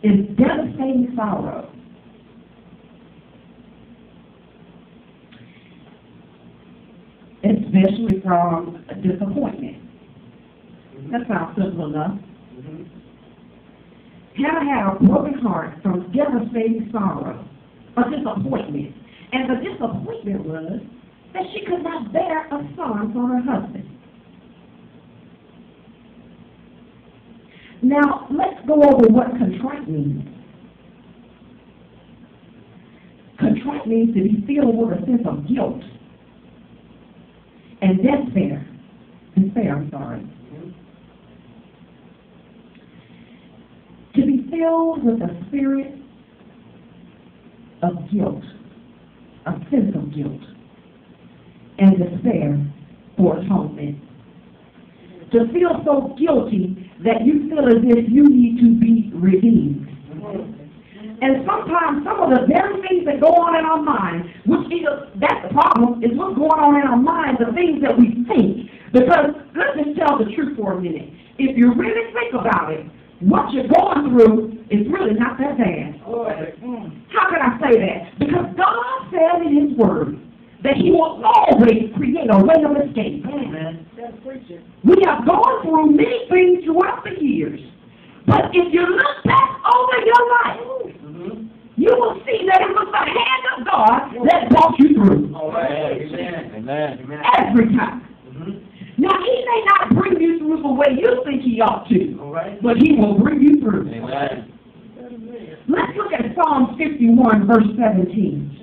is devastating sorrow. Especially from disappointment. That sounds simple enough. Hannah had a broken heart from devastating sorrow, a disappointment. And the disappointment was that she could not bear a son for her husband. Now, let's go over what contrite means. Contrite means to be filled with a sense of guilt and despair. To be filled with a spirit of guilt, a sense of guilt, and despair for atonement. To feel so guilty that you feel as if you need to be redeemed. And sometimes some of the very things that go on in our mind, that's the problem, is what's going on in our mind, the things that we think. Because let's just tell the truth for a minute. If you really think about it, what you're going through is really not that bad. How can I say that? Because God said in His Word that He will always create a way of escape. We have gone through many things throughout the years. But if you look back over your life, you will see that it was the hand of God that brought you through. Amen. Every time. Now, He may not bring you through the way you think He ought to, but He will bring you through. Amen. Let's look at Psalm 51, verse 17.